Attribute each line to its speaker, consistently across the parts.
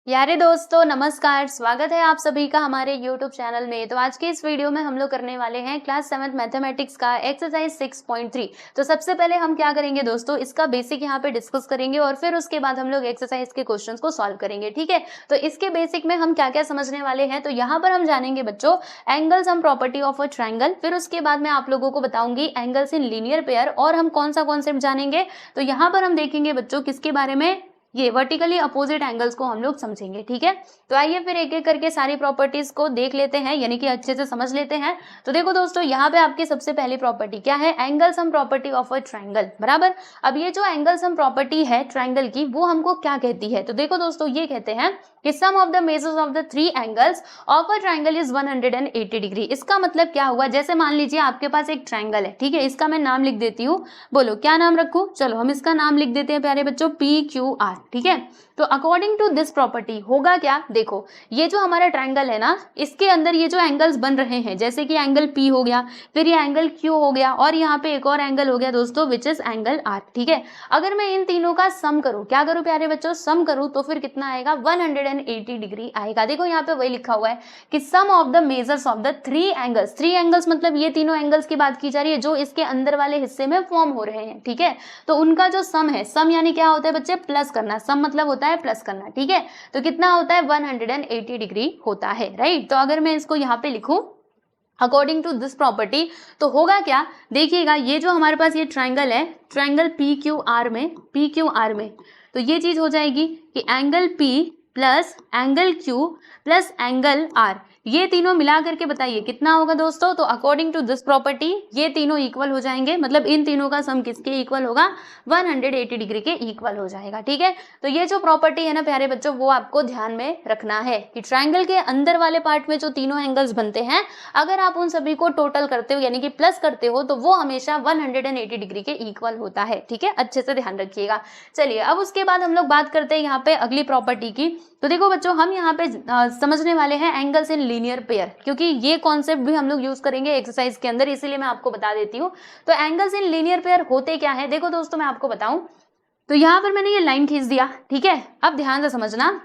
Speaker 1: प्यारे दोस्तों नमस्कार, स्वागत है आप सभी का हमारे YouTube चैनल में। तो आज के इस वीडियो में हम लोग करने वाले हैं क्लास 7th मैथमेटिक्स का एक्सरसाइज 6.3। तो सबसे पहले हम क्या करेंगे दोस्तों, इसका बेसिक यहाँ पे डिस्कस करेंगे और फिर उसके बाद हम लोग एक्सरसाइज के क्वेश्चंस को सॉल्व करेंगे, ठीक है। तो इसके बेसिक में हम क्या क्या समझने वाले हैं, तो यहाँ पर हम जानेंगे बच्चों angle sum property of a triangle. फिर उसके बाद मैं आप लोगों को बताऊंगी एंगल्स इन लीनियर पेयर और हम कौन सा कॉन्सेप्ट जानेंगे। तो यहाँ पर हम देखेंगे बच्चों किसके बारे में, ये वर्टिकली अपोजिट एंगल्स को हम लोग समझेंगे, ठीक है। तो आइए फिर एक एक करके सारी प्रॉपर्टीज को देख लेते हैं, यानी कि अच्छे से समझ लेते हैं। तो देखो दोस्तों, यहाँ पे आपकी सबसे पहली प्रॉपर्टी क्या है, angle sum property of a triangle, बराबर। अब ये जो एंगल सम प्रॉपर्टी है ट्रायंगल की, वो हमको क्या कहती है, तो देखो दोस्तों ये कहते हैं कि sum of the measures of the three angles of a triangle is 180 degree. इसका मतलब क्या हुआ, जैसे मान लीजिए आपके पास एक ट्रायंगल है, ठीक है। इसका मैं नाम लिख देती हूँ, बोलो क्या नाम रखूं, चलो हम इसका नाम लिख देते हैं प्यारे बच्चों PQR, ठीक है। तो अकॉर्डिंग टू दिस प्रॉपर्टी होगा क्या, देखो ये जो हमारा ट्रायंगल है ना, इसके अंदर ये जो एंगल्स बन रहे हैं, जैसे कि एंगल P हो गया, फिर ये एंगल Q हो गया और यहाँ पे एक और एंगल हो गया दोस्तों विच इज एंगल R, ठीक है। अगर मैं इन तीनों का सम करूं, क्या करूं प्यारे बच्चों, सम करूं, तो फिर कितना आएगा 180 डिग्री आएगा। देखो यहाँ पे वही लिखा हुआ है कि sum of the measures of the three angles मतलब ये तीनों एंगल्स की बात की जा रही है जो इसके अंदर वाले हिस्से में फॉर्म हो रहे हैं, ठीक है। तो उनका जो सम है, सम यानी क्या होता है बच्चे, प्लस करना, सम मतलब होता है प्लस करना, ठीक है। तो कितना होता है 180 डिग्री होता है, राइट। तो अगर मैं इसको यहाँ पे लिखूं अकॉर्डिंग टू दिस प्रॉपर्टी, तो होगा क्या, देखिएगा ये जो हमारे पास ये ट्रायंगल है, ट्रायंगल PQR में तो ये चीज हो जाएगी कि angle P plus angle Q plus angle R, ये तीनों मिला करके बताइए कितना होगा दोस्तों। तो अकॉर्डिंग टू दिस प्रॉपर्टी ये तीनों इक्वल हो जाएंगे, मतलब इन तीनों का सम किसके इक्वल होगा, 180 डिग्री के इक्वल हो जाएगा, ठीक है। तो ये जो प्रॉपर्टी है ना प्यारे बच्चों, वो आपको ध्यान में रखना है कि ट्रायंगल के अंदर वाले पार्ट में जो तीनों एंगल्स बनते हैं, अगर आप उन सभी को टोटल करते हो यानी कि प्लस करते हो, तो वो हमेशा 180 डिग्री के इक्वल होता है, ठीक है। अच्छे से ध्यान रखिएगा। चलिए अब उसके बाद हम लोग बात करते हैं यहाँ पे अगली प्रॉपर्टी की। तो देखो बच्चों, हम यहाँ पे समझने वाले हैं एंगल्स इन लीनियर पेयर, क्योंकि ये कॉन्सेप्ट भी हम लोग यूज करेंगे एक्सरसाइज के अंदर, इसीलिए मैं आपको बता देती हूँ। तो एंगल्स इन लीनियर पेयर होते क्या है, देखो दोस्तों मैं आपको बताऊं। तो यहाँ पर मैंने ये लाइन खींच दिया, ठीक है। अब ध्यान से समझना,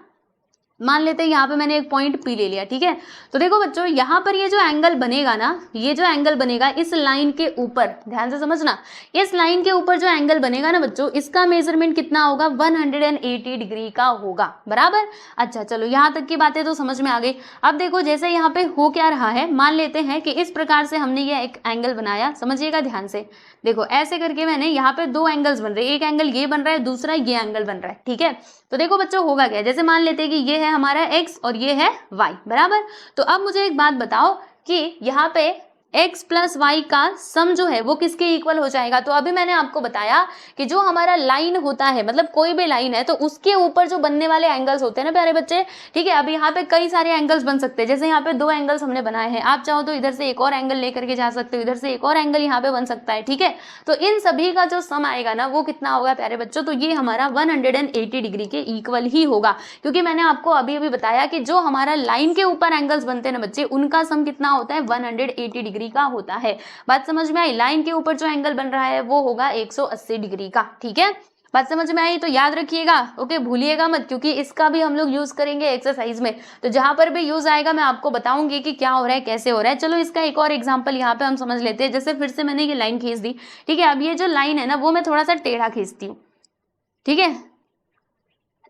Speaker 1: मान लेते हैं यहाँ पे मैंने एक पॉइंट P ले लिया, ठीक है। तो देखो बच्चों, यहाँ पर ये जो एंगल बनेगा ना, ये जो एंगल बनेगा इस लाइन के ऊपर, ध्यान से समझना, इस लाइन के ऊपर जो एंगल बनेगा ना बच्चों, इसका मेजरमेंट कितना होगा, 180 डिग्री का होगा, बराबर। अच्छा चलो, यहाँ तक की बातें तो समझ में आ गई। अब देखो जैसे यहाँ पे हो क्या रहा है, मान लेते हैं कि इस प्रकार से हमने ये एक एंगल बनाया, समझिएगा ध्यान से। देखो ऐसे करके मैंने यहाँ पे दो एंगल्स बन रहे हैं, एक एंगल ये बन रहा है, दूसरा ये एंगल बन रहा है, ठीक है। तो देखो बच्चों होगा क्या, जैसे मान लेते हैं कि ये है हमारा x और ये है y, बराबर। तो अब मुझे एक बात बताओ कि यहाँ पे x प्लस वाई का सम जो है वो किसके इक्वल हो जाएगा। तो अभी मैंने आपको बताया कि जो हमारा लाइन होता है, मतलब कोई भी लाइन है, तो उसके ऊपर जो बनने वाले एंगल्स होते हैं ना प्यारे बच्चे, ठीक है। अब यहाँ पे कई सारे एंगल्स बन सकते हैं, जैसे यहाँ पे दो एंगल्स हमने बनाए हैं, आप चाहो तो इधर से एक और एंगल लेकर के जा सकते हो, इधर से एक और एंगल यहाँ पे बन सकता है, ठीक है। तो इन सभी का जो सम आएगा ना, वो कितना होगा प्यारे बच्चों, तो ये हमारा 180 डिग्री के इक्वल ही होगा, क्योंकि मैंने आपको अभी अभी बताया कि जो हमारा लाइन के ऊपर एंगल्स बनते हैं ना बच्चे, उनका सम कितना होता है, 180 डिग्री का होता है। बात समझ में आई, लाइन के ऊपर जो एंगल बन रहा है वो होगा 180 डिग्री का, ठीक है। बात समझ में आई, तो याद रखिएगा, ओके, भूलिएगा मत, क्योंकि इसका भी हम लोग यूज करेंगे एक्सरसाइज में। तो जहां पर भी यूज आएगा मैं आपको बताऊंगी कि क्या हो रहा है, कैसे हो रहा है। चलो इसका एक और एग्जांपल यहाँ पे हम समझ लेते हैं। जैसे फिर से मैंने ये लाइन खींच दी, ठीक है। अब ये जो लाइन है ना, वो मैं थोड़ा सा टेढ़ा खींचती हूँ, ठीक है,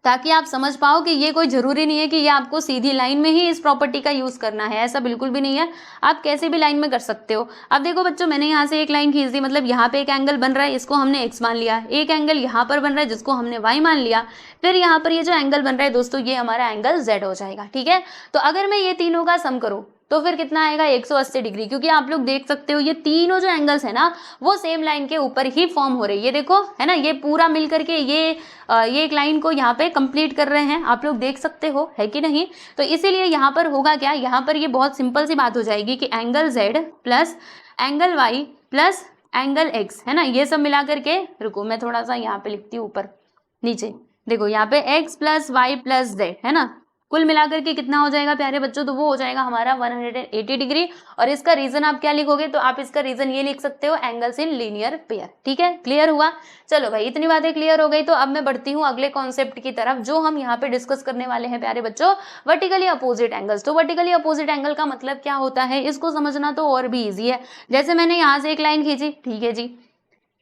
Speaker 1: ताकि आप समझ पाओ कि ये कोई जरूरी नहीं है कि ये आपको सीधी लाइन में ही इस प्रॉपर्टी का यूज करना है, ऐसा बिल्कुल भी नहीं है, आप कैसे भी लाइन में कर सकते हो। अब देखो बच्चों, मैंने यहाँ से एक लाइन खींच दी, मतलब यहाँ पे एक एंगल बन रहा है, इसको हमने x मान लिया, एक एंगल यहाँ पर बन रहा है जिसको हमने y मान लिया, फिर यहाँ पर ये जो एंगल बन रहा है दोस्तों, ये हमारा एंगल z हो जाएगा, ठीक है। तो अगर मैं ये तीनों का सम करूँ तो फिर कितना आएगा, 180 डिग्री, क्योंकि आप लोग देख सकते हो ये तीनों जो एंगल्स है ना, वो सेम लाइन के ऊपर ही फॉर्म हो रही है, ये देखो है ना, ये पूरा मिल करके ये एक लाइन को यहाँ पे कंप्लीट कर रहे हैं, आप लोग देख सकते हो, है कि नहीं। तो इसीलिए यहाँ पर होगा क्या, यहाँ पर ये बहुत सिंपल सी बात हो जाएगी कि angle z plus angle y plus angle x, है ना, ये सब मिला करके, रुको मैं थोड़ा सा यहाँ पे लिखती हूँ ऊपर नीचे, देखो यहाँ पे x plus y plus z, है ना, कुल मिलाकर के कितना हो जाएगा प्यारे बच्चों, तो वो हो जाएगा हमारा 180 डिग्री। और इसका रीजन आप क्या लिखोगे, तो आप इसका रीजन ये लिख सकते हो, एंगल्स इन लीनियर पेयर। ठीक है, क्लियर हुआ। चलो भाई, इतनी बातें क्लियर हो गई, तो अब मैं बढ़ती हूँ अगले कॉन्सेप्ट की तरफ, जो हम यहाँ पे डिस्कस करने वाले हैं प्यारे बच्चों, वर्टिकली अपोजिट एंगल्स। तो वर्टिकली अपोजिट एंगल का मतलब क्या होता है, इसको समझना तो और भी ईजी है। जैसे मैंने यहाँ से एक लाइन खींची, ठीक है जी,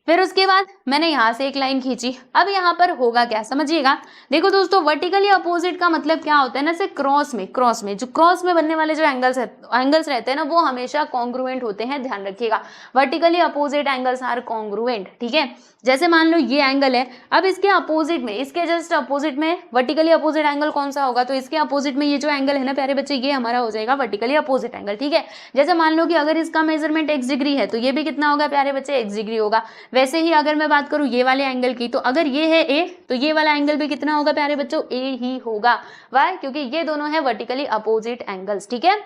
Speaker 1: फिर उसके बाद मैंने यहाँ से एक लाइन खींची, अब यहाँ पर होगा क्या, समझिएगा। देखो दोस्तों, वर्टिकली अपोजिट का मतलब क्या होता है ना, से क्रॉस में जो क्रॉस में बनने वाले जो एंगल्स रहते हैं ना, वो हमेशा कॉन्ग्रुएंट होते हैं, ध्यान रखिएगा। Vertically opposite angles are congruent. ठीक है, जैसे मान लो ये एंगल है, अब इसके अपोजिट में, इसके जस्ट अपोजिट में वर्टिकली अपोजिट एंगल कौन सा होगा, तो इसके अपोजिट में ये जो एंगल है ना प्यारे बच्चे, ये हमारा हो जाएगा वर्टिकली अपोजिट एंगल। ठीक है, जैसे मान लो कि अगर इसका मेजरमेंट x डिग्री है, तो ये भी कितना होगा प्यारे बच्चे, x डिग्री होगा। वैसे ही अगर मैं बात करूं ये वाले एंगल की, तो अगर ये है a, तो ये वाला एंगल भी कितना होगा प्यारे बच्चों, a ही होगा। वाई, क्योंकि ये दोनों है वर्टिकली अपोजिट एंगल्स। ठीक है,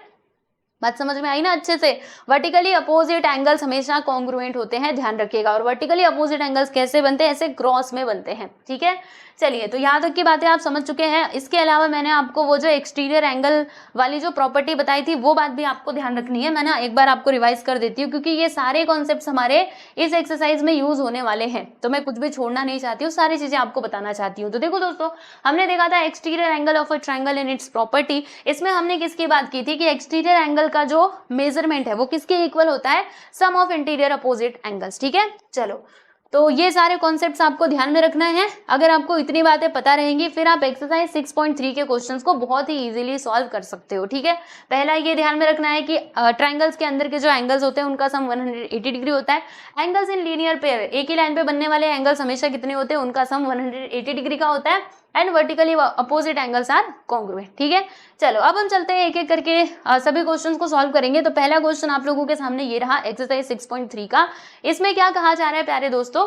Speaker 1: बात समझ में आई ना अच्छे से। वर्टिकली अपोजिट एंगल्स हमेशा कॉन्ग्रुएंट होते हैं, ध्यान रखिएगा। और वर्टिकली अपोजिट एंगल्स कैसे बनते हैं, ऐसे क्रॉस में बनते हैं। ठीक है, चलिए, तो यहाँ तक की बातें आप समझ चुके हैं। इसके अलावा मैंने आपको वो जो एक्सटीरियर एंगल वाली जो प्रॉपर्टी बताई थी, वो बात भी आपको ध्यान रखनी है। मैं ना एक बार आपको रिवाइज कर देती हूँ, क्योंकि ये सारे कॉन्सेप्ट्स हमारे इस एक्सरसाइज में यूज होने वाले हैं, तो मैं कुछ भी छोड़ना नहीं चाहती हूँ, सारी चीजें आपको बताना चाहती हूँ। तो देखो दोस्तों, हमने देखा था exterior angle of a triangle in its property. इसमें हमने किसकी बात की थी कि एक्सटीरियर एंगल का जो मेजरमेंट है वो किसके इक्वल होता है, सम ऑफ इंटीरियर अपोजिट एंगल्स। ठीक है, चलो, तो ये सारे कॉन्सेप्ट्स आपको ध्यान में रखना है। अगर आपको इतनी बातें पता रहेंगी, फिर आप एक्सरसाइज 6.3 के क्वेश्चंस को बहुत ही इजीली सॉल्व कर सकते हो। ठीक है, पहला ये ध्यान में रखना है कि ट्रायंगल्स के अंदर के जो एंगल्स होते हैं उनका सम 180 डिग्री होता है। एंगल्स इन लीनियर पेयर, एक ही लाइन पे बनने वाले एंगल्स हमेशा कितने होते हैं, उनका सम 180 डिग्री का होता है। And vertically opposite angles are congruent. ठीक है, चलो अब हम चलते हैं एक एक करके सभी क्वेश्चंस को सॉल्व करेंगे। तो पहला क्वेश्चन आप लोगों के सामने ये रहा, एक्सरसाइज 6.3 का। इसमें क्या कहा जा रहा है प्यारे दोस्तों,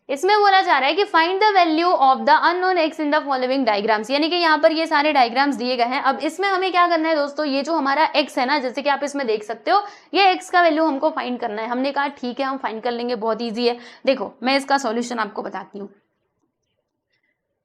Speaker 1: इसमें बोला जा रहा है कि find the value of the unknown x in the following diagrams, यानी कि यहाँ पर ये सारे डायग्राम्स दिए गए हैं। अब इसमें हमें क्या करना है दोस्तों, ये जो हमारा एक्स है ना, जैसे कि आप इसमें देख सकते हो, ये एक्स का वैल्यू हमको फाइंड करना है। हमने कहा ठीक है, हम फाइंड कर लेंगे, बहुत ईजी है। देखो, मैं इसका सॉल्यूशन आपको बताती हूँ।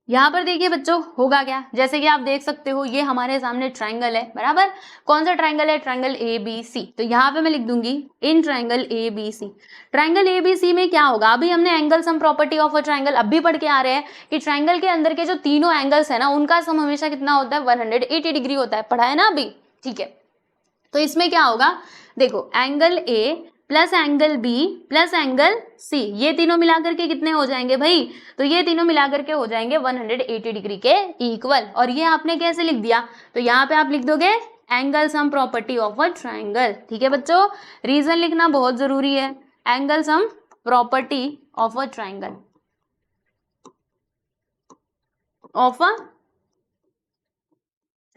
Speaker 1: यहाँ पर देखिए बच्चों, होगा क्या, जैसे कि आप देख सकते हो, ये हमारे सामने ट्रायंगल है, बराबर। कौन सा ट्रायंगल है, ट्रायंगल ABC। तो यहाँ पे मैं लिख दूंगी in triangle ABC। Triangle ABC में क्या होगा, अभी हमने angle sum property of a triangle अभी पढ़ के आ रहे हैं कि ट्रायंगल के अंदर के जो तीनों एंगल्स है ना, उनका सम हमेशा कितना होता है, 180 डिग्री होता है। पढ़ा है ना अभी, ठीक है। तो इसमें क्या होगा, देखो, angle A plus angle B plus angle C, ये तीनों मिलाकर के कितने हो जाएंगे भाई, तो ये तीनों मिलाकर के हो जाएंगे 180 डिग्री के इक्वल। और ये आपने कैसे लिख दिया, तो यहाँ पे आप लिख दोगे angle sum property of a triangle. ठीक है बच्चों, रीजन लिखना बहुत जरूरी है, angle sum property of a triangle, of a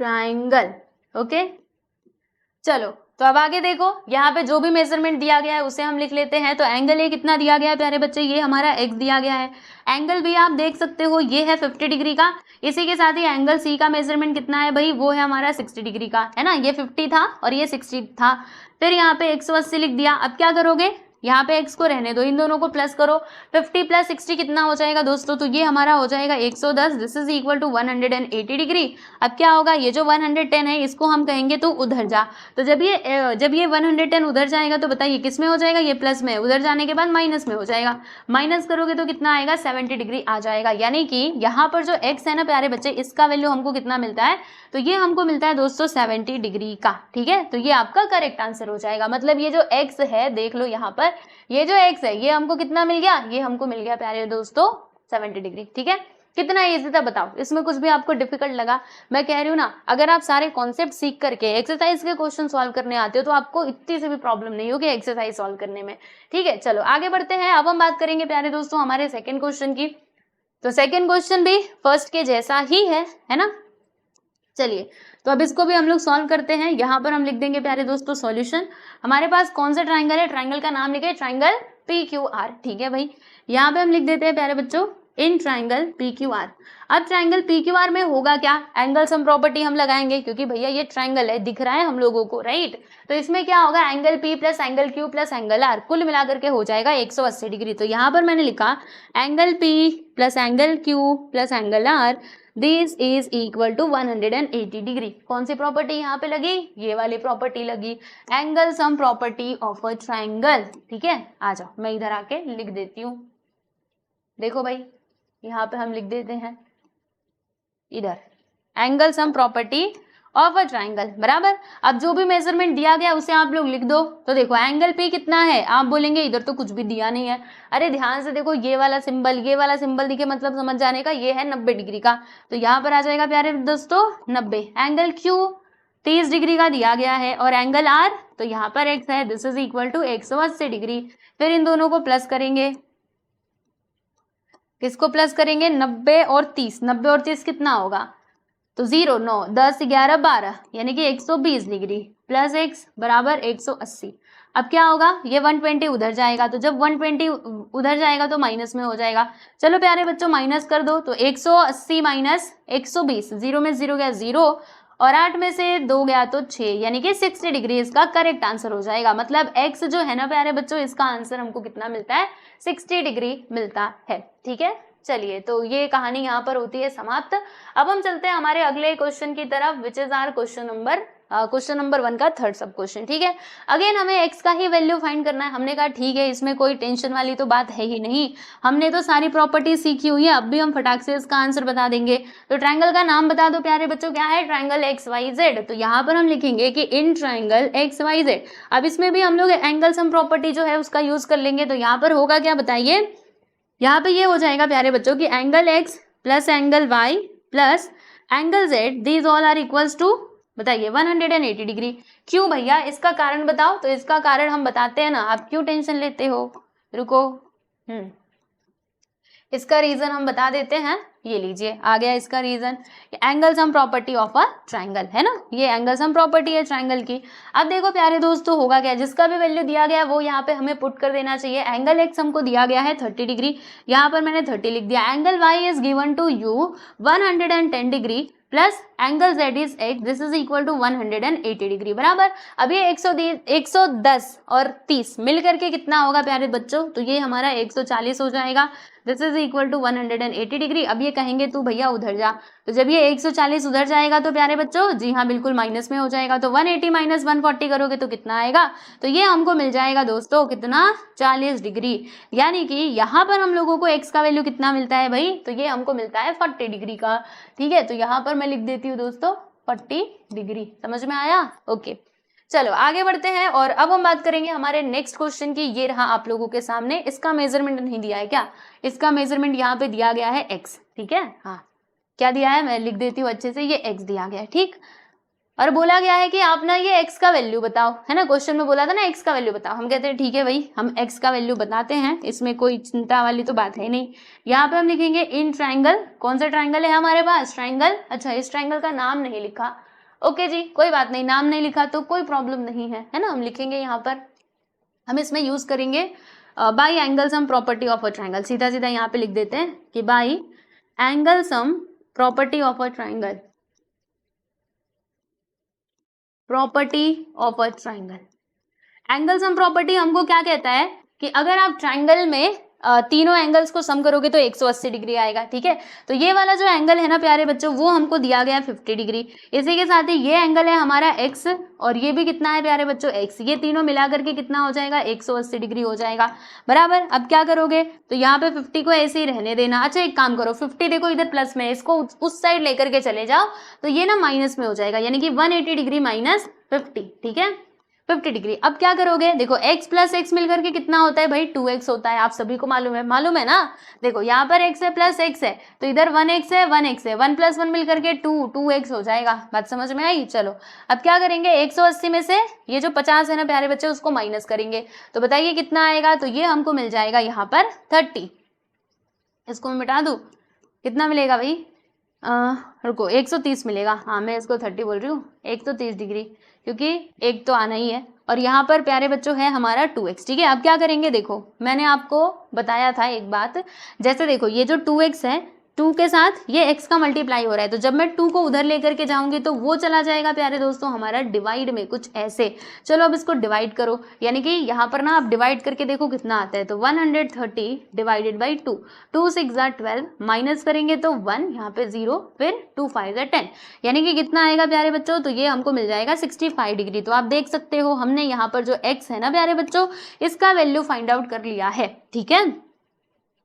Speaker 1: triangle. Okay, चलो, तो अब आगे देखो, यहाँ पे जो भी मेजरमेंट दिया गया है उसे हम लिख लेते हैं। तो एंगल ए कितना दिया गया है प्यारे बच्चे, ये हमारा x दिया गया है। एंगल बी आप देख सकते हो, ये है 50 डिग्री का। इसी के साथ ही एंगल सी का मेजरमेंट कितना है भाई, वो है हमारा 60 डिग्री का, है ना। ये 50 था और ये 60 था। फिर यहाँ पे 180 लिख दिया। अब क्या करोगे, यहाँ पे x को रहने दो, इन दोनों को प्लस करो। 50 प्लस 60 कितना हो जाएगा दोस्तों, तो ये हमारा हो जाएगा 110। This is equal to 180 degree. अब क्या होगा, ये जो 110 है इसको हम कहेंगे तो उधर जा। तो जब ये 110 उधर जाएगा तो बताइए किस में हो जाएगा, ये प्लस में, उधर जाने के बाद माइनस में हो जाएगा। माइनस करोगे तो कितना आएगा, 70 डिग्री आ जाएगा। यानी कि यहाँ पर जो x है ना प्यारे बच्चे, इसका वैल्यू हमको कितना मिलता है, तो ये हमको मिलता है दोस्तों 70 डिग्री का। ठीक है, तो ये आपका करेक्ट आंसर हो जाएगा। मतलब ये जो x है, देख लो यहाँ पर, ये जो x है ये हमको कितना मिल गया, ये हमको मिल गया प्यारे दोस्तों 70 डिग्री। ठीक है, कितना इजी था बताओ, इसमें कुछ भी आपको डिफिकल्ट लगा? मैं कह रही हूँ ना, अगर आप सारे कॉन्सेप्ट सीख करके एक्सरसाइज के क्वेश्चन सॉल्व करने आते हो तो आपको इतनी से भी प्रॉब्लम नहीं होगी एक्सरसाइज सॉल्व करने में। ठीक है, चलो आगे बढ़ते हैं। अब हम बात करेंगे प्यारे दोस्तों हमारे सेकेंड क्वेश्चन की। तो सेकेंड क्वेश्चन भी फर्स्ट के जैसा ही है ना। चलिए, तो अब इसको भी हम लोग सॉल्व करते हैं। यहाँ पर हम लिख देंगे प्यारे दोस्तों सॉल्यूशन। हमारे पास कौन सा ट्रायंगल है, ट्रायंगल का नाम लिखे, ट्रायंगल PQR। ठीक है भाई, यहाँ पे हम लिख देते हैं प्यारे बच्चों in triangle P Q R. अब ट्राइंगल पी क्यू आर में होगा क्या, एंगल सम प्रॉपर्टी हम लगाएंगे क्योंकि भैया ये ट्राइंगल है, दिख रहा है हम लोगों को, राइट। तो इसमें क्या होगा, angle P plus angle Q plus angle R कुल मिलाकर के हो जाएगा 180 डिग्री। तो यहाँ पर मैंने लिखा angle P plus angle Q plus angle R this is equal to 180 degree. कौन सी प्रॉपर्टी यहाँ पे लगी, ये वाली प्रॉपर्टी लगी, angle sum property of a triangle. ठीक है, आ जाओ मैं इधर आके लिख देती हूँ। देखो भाई यहाँ पे हम लिख देते हैं इधर angle sum property of a triangle बराबर। अब जो भी मेजरमेंट दिया गया उसे आप लोग लिख दो। तो देखो एंगल पी कितना है, आप बोलेंगे इधर तो कुछ भी दिया नहीं है। अरे ध्यान से देखो, ये वाला सिंबल दिखे मतलब समझ जाने का, ये है 90 डिग्री का। तो यहाँ पर आ जाएगा प्यारे दोस्तों 90। एंगल क्यू 30 डिग्री का दिया गया है और एंगल आर तो यहाँ पर एक्स है, this is equal to 180 degree. फिर इन दोनों को प्लस करेंगे, किसको प्लस करेंगे, 90 और 30। 90 और 30 कितना होगा, तो 0 9 10 11 12 यानी कि 120 डिग्री प्लस एक्स बराबर 180। अब क्या होगा, ये 120 उधर जाएगा, तो जब 120 उधर जाएगा तो माइनस में हो जाएगा। चलो प्यारे बच्चों माइनस कर दो, तो 180 माइनस 120, 0 में 0 गया 0 और 8 में से 2 गया तो 6 यानी कि 60 डिग्री इसका करेक्ट आंसर हो जाएगा। मतलब x जो है ना प्यारे बच्चों, इसका आंसर हमको कितना मिलता है, 60 डिग्री मिलता है। ठीक है, चलिए तो ये कहानी यहाँ पर होती है समाप्त। अब हम चलते हैं हमारे अगले क्वेश्चन की तरफ, which is our question number 1 का थर्ड सब क्वेश्चन। ठीक है, अगेन हमें x का ही वैल्यू फाइंड करना है। हमने कहा ठीक है, इसमें कोई टेंशन वाली तो बात है ही नहीं, हमने तो सारी प्रॉपर्टी सीखी हुई है, अब भी हम फटाक से इसका आंसर बता देंगे। तो ट्राइंगल का नाम बता दो प्यारे बच्चों, क्या है, ट्राइंगल XYZ। तो यहाँ पर हम लिखेंगे कि इन ट्राइंगल XYZ। अब इसमें भी हम लोग एंगल सम प्रॉपर्टी जो है उसका यूज कर लेंगे। तो यहाँ पर होगा क्या बताइए, यहाँ पे ये हो जाएगा प्यारे बच्चों कि angle x plus angle y plus angle z these all are equals to, बताइए 180 डिग्री। क्यों भैया, इसका कारण बताओ। तो इसका कारण हम बताते हैं ना, आप क्यों टेंशन लेते हो, रुको। इसका रीजन हम बता देते हैं, ये लीजिए आ गया इसका reason, angle sum property of a triangle है ना, ये एंगल सम प्रॉपर्टी है ट्राइंगल की। अब देखो प्यारे दोस्तों होगा क्या, जिसका भी वैल्यू दिया गया है वो यहाँ पे हमें पुट कर देना चाहिए। एंगल एक्स हमको दिया गया है 30 डिग्री, यहाँ पर मैंने 30 लिख दिया। Angle y is given to you 110 degree plus angle z is x, this is equal to 180 degree बराबर। अब ये 110 और 30 मिल करके कितना होगा प्यारे बच्चों, तो ये हमारा 140 हो जाएगा, this is equal to 180 degree. अब ये कहेंगे तू भैया उधर जा, तो जब ये 140 उधर जाएगा तो प्यारे बच्चों जी हाँ बिल्कुल माइनस में हो जाएगा। तो 180 माइनस 140 करोगे तो कितना आएगा, तो ये हमको मिल जाएगा दोस्तों कितना, 40 डिग्री। यानी कि यहाँ पर हम लोगों को x का वैल्यू कितना मिलता है भाई, तो ये हमको मिलता है 40 डिग्री का। ठीक है, तो यहाँ पर मैं लिख देती हूँ दोस्तों 40 डिग्री। समझ में आया, ओके। चलो आगे बढ़ते हैं और अब हम बात करेंगे हमारे नेक्स्ट क्वेश्चन की। ये रहा आप लोगों के सामने, इसका मेजरमेंट नहीं दिया है क्या, इसका मेजरमेंट यहाँ पे दिया गया है x। ठीक है, हाँ क्या दिया है मैं लिख देती हूँ अच्छे से, ये x दिया गया है। ठीक, और बोला गया है कि आप ना ये x का वैल्यू बताओ, है ना, क्वेश्चन में बोला था ना x का वैल्यू बताओ। हम कहते हैं ठीक है भाई हम x का वैल्यू बताते हैं, इसमें कोई चिंता वाली तो बात है नहीं। यहाँ पे हम लिखेंगे इन ट्राइंगल, कौन सा ट्राइंगल है हमारे पास, ट्राइंगल। अच्छा इस ट्राइंगल का नाम नहीं लिखा, ओके जी कोई बात नहीं, नाम नहीं लिखा तो कोई प्रॉब्लम नहीं है ना। हम लिखेंगे यहाँ पर, हम इसमें यूज करेंगे by angle sum property of a triangle. सीधा सीधा यहाँ पे लिख देते हैं कि by angle sum property of a triangle, property of a triangle. Angle sum property हमको क्या कहता है कि अगर आप ट्राइंगल में तीनों एंगल्स को सम करोगे तो 180 डिग्री आएगा। ठीक है, तो ये वाला जो एंगल है ना प्यारे बच्चों वो हमको दिया गया 50 डिग्री। इसी के साथ ही ये एंगल है हमारा x और ये भी कितना है प्यारे बच्चों x, ये तीनों मिला करके कितना हो जाएगा 180 डिग्री हो जाएगा बराबर। अब क्या करोगे, तो यहाँ पे 50 को ऐसे ही रहने देना। अच्छा एक काम करो, 50 देखो इधर प्लस में, इसको उस साइड लेकर के चले जाओ तो ये ना माइनस में हो जाएगा, यानी कि 180 डिग्री माइनस 50। ठीक है, 50 डिग्री। अब क्या करोगे, देखो x प्लस एक्स मिलकर के कितना होता है भाई 2x होता है, आप सभी को मालूम है ना। देखो यहाँ पर x है प्लस x है तो इधर 1x है 1x है, 1 प्लस 1 मिलकर के 2x हो जाएगा। बात समझ में आई। चलो अब क्या करेंगे, 180 में से ये जो 50 है ना प्यारे बच्चे उसको माइनस करेंगे, तो बताइए कितना आएगा, तो ये हमको मिल जाएगा यहाँ पर 30। इसको मैं मिटा दूं, कितना मिलेगा भाई, रुको 130 मिलेगा। हाँ मैं इसको 30 बोल रही हूँ, 130 डिग्री, क्योंकि एक तो आना ही है और यहाँ पर प्यारे बच्चों है हमारा 2x। ठीक है, अब क्या करेंगे, देखो मैंने आपको बताया था एक बात, जैसे देखो ये जो 2x है, 2 के साथ ये x का मल्टीप्लाई हो रहा है, तो जब मैं 2 को उधर लेकर के जाऊंगी तो वो चला जाएगा प्यारे दोस्तों हमारा डिवाइड में, कुछ ऐसे। चलो अब इसको डिवाइड करो, यानी कि यहाँ पर ना आप डिवाइड करके देखो कितना आता है, तो 130 डिवाइडेड बाई 2, 2 6 12, माइनस करेंगे तो 1, यहाँ पे 0, फिर 2 5 10, यानी कि कितना आएगा प्यारे बच्चों, तो ये हमको मिल जाएगा 65 डिग्री। तो आप देख सकते हो हमने यहाँ पर जो x है ना प्यारे बच्चों, इसका वैल्यू फाइंड आउट कर लिया है। ठीक है,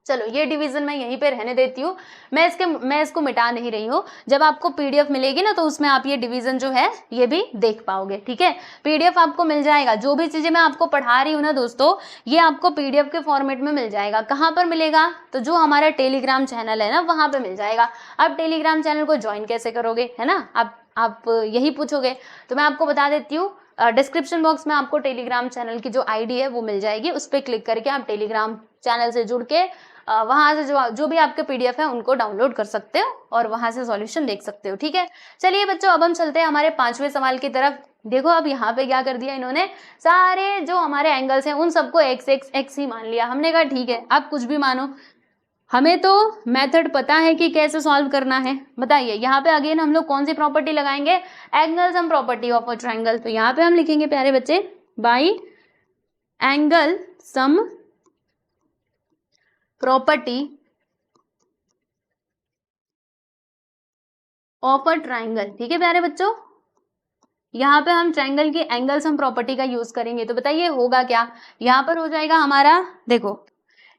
Speaker 1: चलो ये डिवीजन मैं यहीं पे रहने देती हूँ, मैं इसको मिटा नहीं रही हूँ। जब आपको पीडीएफ मिलेगी ना तो उसमें आप ये डिवीजन जो है ये भी देख पाओगे। ठीक है, पीडीएफ आपको मिल जाएगा, जो भी चीजें मैं आपको पढ़ा रही हूँ ना दोस्तों, ये आपको पीडीएफ के फॉर्मेट में मिल जाएगा। कहाँ पर मिलेगा, तो जो हमारा टेलीग्राम चैनल है ना वहां पे मिल जाएगा। आप टेलीग्राम चैनल को ज्वाइन कैसे करोगे, है ना, आप यही पूछोगे, तो मैं आपको बता देती हूँ। डिस्क्रिप्शन बॉक्स में आपको टेलीग्राम चैनल की जो आईडी है वो मिल जाएगी, उस पर क्लिक करके आप टेलीग्राम चैनल से जुड़ के वहां से जो भी आपके पीडीएफ है उनको डाउनलोड कर सकते हो और वहां से सॉल्यूशन देख सकते हो। ठीक है, चलिए बच्चों अब हम चलते हैं हमारे 5वें सवाल की तरफ। देखो अब यहाँ पे क्या कर दिया इन्होंने, सारे जो हमारे एंगल्स हैं उन सबको एक्स एक्स एक्स ही मान लिया। हमने कहा ठीक है, आप कुछ भी मानो, हमें तो मेथड पता है कि कैसे सॉल्व करना है। बताइए यहाँ पे अगेन हम लोग कौन सी प्रॉपर्टी लगाएंगे, angle sum property of a triangle. तो यहाँ पे हम लिखेंगे प्यारे बच्चे, by angle sum property of a triangle. ठीक है प्यारे बच्चों, यहाँ पे हम ट्रायंगल की एंगल सम प्रॉपर्टी का यूज करेंगे। तो बताइए होगा क्या, यहाँ पर हो जाएगा हमारा, देखो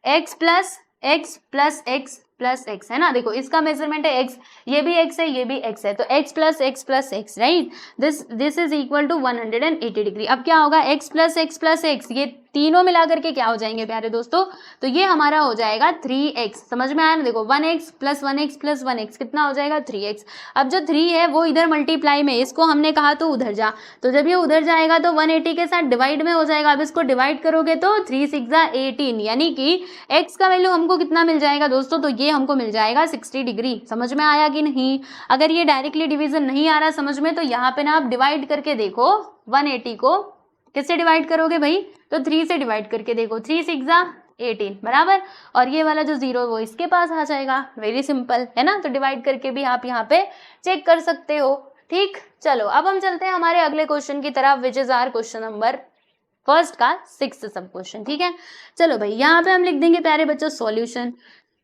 Speaker 1: x plus x plus x plus x, है ना, देखो इसका मेजरमेंट है x, ये भी x है, ये भी x है, तो x plus x, right, this is equal to 180 degree. अब क्या होगा, x प्लस एक्स, ये तीनों मिला करके क्या हो जाएंगे प्यारे दोस्तों, तो ये हमारा हो जाएगा 3x। समझ में आया ना, देखो 1x plus 1x plus 1x कितना हो जाएगा 3x। अब जो 3 है वो इधर मल्टीप्लाई में, इसको हमने कहा तो उधर जा, तो जब ये उधर जाएगा तो 180 के साथ डिवाइड में हो जाएगा। अब इसको डिवाइड करोगे तो 3 6 18, यानी कि x का वैल्यू हमको कितना मिल जाएगा दोस्तों, तो ये हमको मिल जाएगा 60 डिग्री। समझ में आया कि नहीं, अगर ये डायरेक्टली डिवीजन नहीं आ रहा समझ में, तो यहाँ पे ना आप डिवाइड करके देखो, 180 को किससे डिवाइड करोगे भाई, तो 3 से डिवाइड करके देखो, 3 6 18 बराबर, और ये वाला जो 0 वो इसके पास आ जाएगा। वेरी सिंपल है ना, तो डिवाइड करके भी आप यहाँ पे चेक कर सकते हो। ठीक, चलो अब हम चलते हैं हमारे अगले क्वेश्चन की तरफ, which is our question number first का 6th सब क्वेश्चन। ठीक है, चलो भाई यहाँ पे हम लिख देंगे प्यारे बच्चों सॉल्यूशन,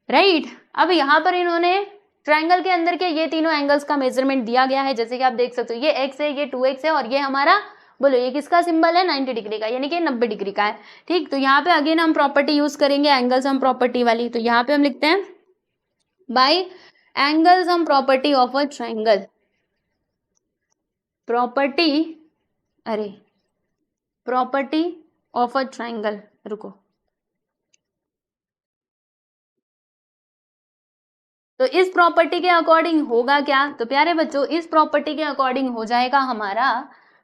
Speaker 1: राइट। अब यहाँ पर इन्होंने ट्रायंगल के अंदर के ये तीनों एंगल्स का मेजरमेंट दिया गया है, जैसे कि आप देख सकते हो, ये x है, ये 2x है, और ये हमारा, बोलो ये किसका सिंबल है, 90 डिग्री का, यानी कि 90 डिग्री का है। ठीक, तो यहाँ पे अगेन हम प्रॉपर्टी यूज करेंगे एंगल सम प्रॉपर्टी वाली। तो यहाँ पे हम लिखते हैं bye angle sum property of a triangle, property of a triangle, रुको, तो इस प्रॉपर्टी के अकॉर्डिंग होगा क्या, तो प्यारे बच्चों इस प्रॉपर्टी के अकॉर्डिंग हो जाएगा हमारा,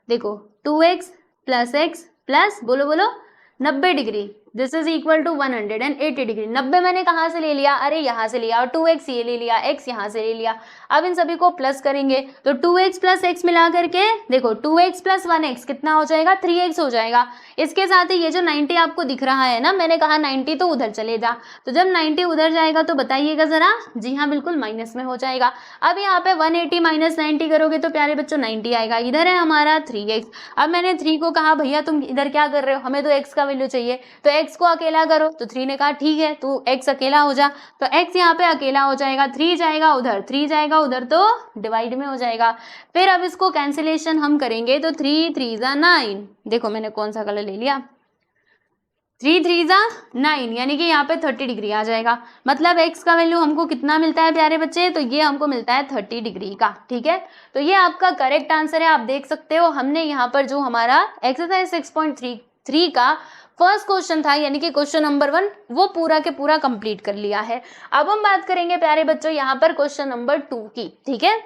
Speaker 1: देखो 2x प्लस एक्स प्लस, बोलो बोलो 90 degree, this is equal to 180 degree. 90 मैंने कहाँ से ले लिया, अरे यहाँ से लिया, और 2x ये ले लिया, x यहाँ से ले लिया। अब इन सभी को प्लस करेंगे तो 2x प्लस एक्स मिला करके देखो 2x प्लस 1x कितना हो जाएगा, 3x हो जाएगा। इसके साथ ही ये जो 90 आपको दिख रहा है ना, मैंने कहा 90 तो उधर चले जा, तो जब 90 उधर जाएगा तो बताइएगा जरा, जी हाँ बिल्कुल माइनस में हो जाएगा। अब यहाँ पे 180 माइनस 90 करोगे तो प्यारे बच्चों 90 आएगा, इधर है हमारा 3x। अब मैंने 3 को कहा भैया तुम इधर क्या कर रहे हो, हमें तो x का वैल्यू चाहिए, तो x को अकेला करो, तो 3 ने कहा ठीक है तू x अकेला हो जा, तो x यहाँ पे अकेला हो जाएगा, 3 जाएगा उधर, 3 जाएगा उधर, तो डिवाइड में हो जाएगा। फिर अब इसको कैंसिलेशन हम करेंगे तो 3 3 9, देखो मैंने कौन सा कलर ले लिया, 3 3 9, यानी कि यहाँ पे 30 डिग्री आ जाएगा। मतलब x का वैल्यू हमको कितना मिलता है प्यारे बच्चे, तो ये हमको मिलता है 30 डिग्री का। ठीक है, तो ये आपका करेक्ट आंसर है। आप देख सकते हो हमने यहाँ पर जो हमारा एक्सरसाइज 6.3 का फर्स्ट क्वेश्चन था, यानी कि क्वेश्चन नंबर 1, वो पूरा के पूरा कंप्लीट कर लिया है। अब हम बात करेंगे प्यारे बच्चों यहाँ पर क्वेश्चन नंबर 2 की। ठीक है,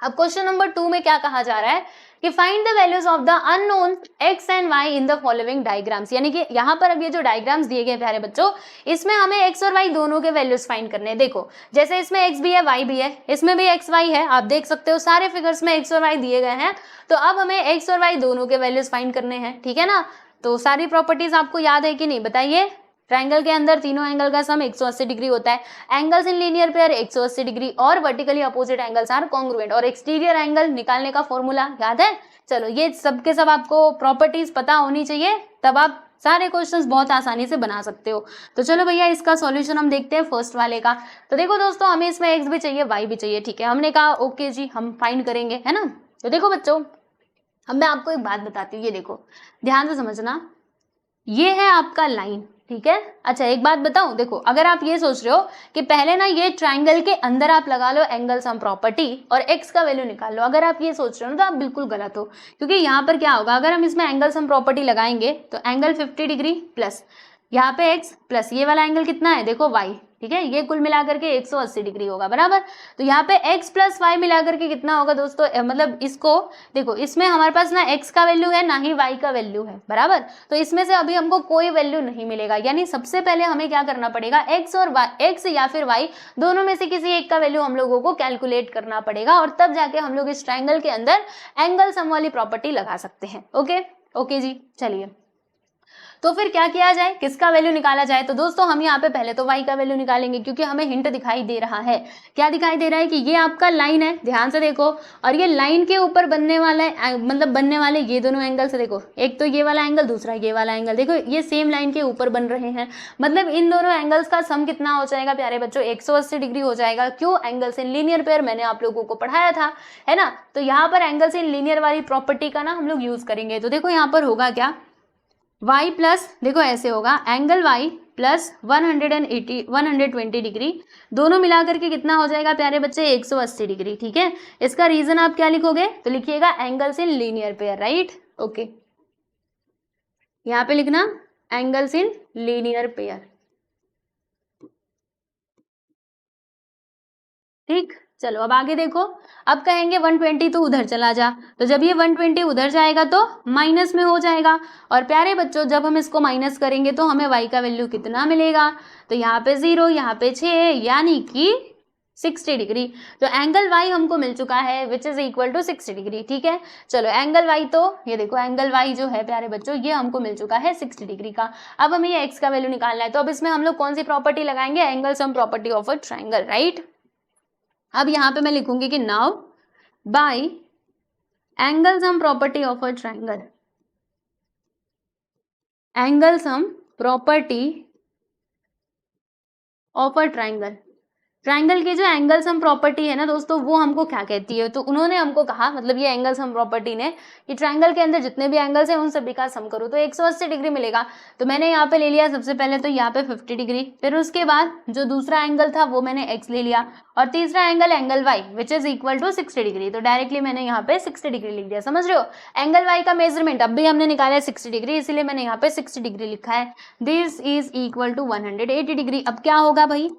Speaker 1: अब क्वेश्चन नंबर 2 में क्या कहा जा रहा है कि find the values of the unknown x and y in the following diagrams, यानी कि यहाँ पर अब ये जो डायग्राम्स दिए गए प्यारे बच्चों, इसमें हमें x और y दोनों के वैल्यूज फाइंड करने हैं। देखो जैसे इसमें x भी है y भी है, इसमें भी x y है, आप देख सकते हो सारे फिगर्स में x और y दिए गए हैं। तो अब हमें x और y दोनों के वैल्यूज फाइंड करने हैं, ठीक है ना। तो सारी प्रॉपर्टीज आपको याद है कि नहीं बताइए। ट्रायंगल के अंदर तीनों एंगल का सम 180 डिग्री होता है, angles in linear pair 180 degree और vertically opposite angles are congruent, और एक्सटीरियर एंगल निकालने का फॉर्मूला याद है। चलो ये सब के सब आपको प्रॉपर्टीज पता होनी चाहिए, तब आप सारे क्वेश्चंस बहुत आसानी से बना सकते हो। तो चलो भैया इसका सॉल्यूशन हम देखते हैं फर्स्ट वाले का। तो देखो दोस्तों हमें इसमें x भी चाहिए y भी चाहिए, ठीक है। हमने कहा ओके जी हम फाइंड करेंगे, है ना। तो देखो बच्चों अब मैं आपको एक बात बताती हूँ, ये देखो ध्यान से समझना, ये है आपका लाइन, ठीक है। अच्छा एक बात बताऊं, देखो अगर आप ये सोच रहे हो कि पहले ना ये ट्रायंगल के अंदर आप लगा लो एंगल सम प्रॉपर्टी और x का वैल्यू निकाल लो, अगर आप ये सोच रहे हो ना तो आप बिल्कुल गलत हो। क्योंकि यहाँ पर क्या होगा, अगर हम इसमें एंगल सम प्रॉपर्टी लगाएंगे तो एंगल 50 डिग्री प्लस यहाँ पे x प्लस ये वाला एंगल कितना है देखो y, ठीक है, ये कुल मिलाकर के 180 डिग्री होगा बराबर। तो यहाँ पे x प्लस वाई मिलाकर के कितना होगा दोस्तों, मतलब इसको देखो इसमें हमारे पास ना x का वैल्यू है ना ही y का वैल्यू है बराबर। तो इसमें से अभी हमको कोई वैल्यू नहीं मिलेगा, यानी सबसे पहले हमें क्या करना पड़ेगा, x या फिर y दोनों में से किसी एक का वैल्यू हम लोगों को कैलकुलेट करना पड़ेगा, और तब जाके हम लोग इस ट्रायंगल के अंदर एंगल सम वाली प्रॉपर्टी लगा सकते हैं। ओके जी चलिए, तो फिर क्या किया जाए, किसका वैल्यू निकाला जाए। तो दोस्तों हम यहाँ पे पहले तो y का वैल्यू निकालेंगे, क्योंकि हमें हिंट दिखाई दे रहा है। क्या दिखाई दे रहा है कि ये आपका लाइन है, ध्यान से देखो, और ये लाइन के ऊपर बनने वाला है, मतलब बनने वाले ये दोनों एंगल से देखो, एक तो ये वाला एंगल दूसरा ये वाला एंगल, देखो ये सेम लाइन के ऊपर बन रहे हैं, मतलब इन दोनों एंगल्स का सम कितना हो जाएगा प्यारे बच्चों, 180 डिग्री हो जाएगा। क्यों, एंगल्स इन लीनियर पेयर मैंने आप लोगों को पढ़ाया था, है ना। तो यहाँ पर एंगल्स इन लीनियर वाली प्रॉपर्टी का ना हम लोग यूज करेंगे। तो देखो यहाँ पर होगा क्या, y प्लस देखो ऐसे होगा एंगल y प्लस 120 डिग्री, दोनों मिलाकर के कितना हो जाएगा प्यारे बच्चे 180 डिग्री, ठीक है। इसका रीजन आप क्या लिखोगे, तो लिखिएगा angles in linear pair, right. Okay यहाँ पे लिखना एंगल्स इन लीनियर पेयर, ठीक। चलो अब आगे देखो, अब कहेंगे 120 तो उधर चला जा, तो जब ये 120 उधर जाएगा तो माइनस में हो जाएगा, और प्यारे बच्चों जब हम इसको माइनस करेंगे तो हमें y का वैल्यू कितना मिलेगा, तो यहाँ पे 0 यहाँ पे 6 यानी कि 60 डिग्री। तो एंगल y हमको मिल चुका है which is equal to 60 degree, ठीक है। चलो एंगल y, तो ये देखो एंगल y जो है प्यारे बच्चों ये हमको मिल चुका है 60 डिग्री का। अब हमें ये x का वैल्यू निकालना है, तो अब इसमें हम लोग कौन सी प्रॉपर्टी लगाएंगे, angle sum property of a triangle, right. अब यहाँ पे मैं लिखूंगी कि now bye angle sum property of a triangle, angle sum property of a triangle, triangle की जो एंगल सम प्रॉपर्टी है ना दोस्तों वो हमको क्या कहती है, तो उन्होंने हमको कहा, मतलब ये एंगल सम प्रॉपर्टी ने, कि ट्रायंगल के अंदर जितने भी एंगल्स हैं उन सभी का सम करो तो 180 डिग्री मिलेगा। तो मैंने यहाँ पे ले लिया सबसे पहले तो यहाँ पे 50 डिग्री, फिर उसके बाद जो दूसरा एंगल था वो मैंने x ले लिया, और तीसरा angle y which is equal to 60 degree, तो डायरेक्टली मैंने यहाँ पे 60 डिग्री लिख दिया, समझ रहे हो। एंगल y का मेजरमेंट अब भी हमने निकाला है 60 डिग्री, इसीलिए मैंने यहाँ पे 60 डिग्री लिखा है। This is equal to 180 degree. अब क्या होगा भाई,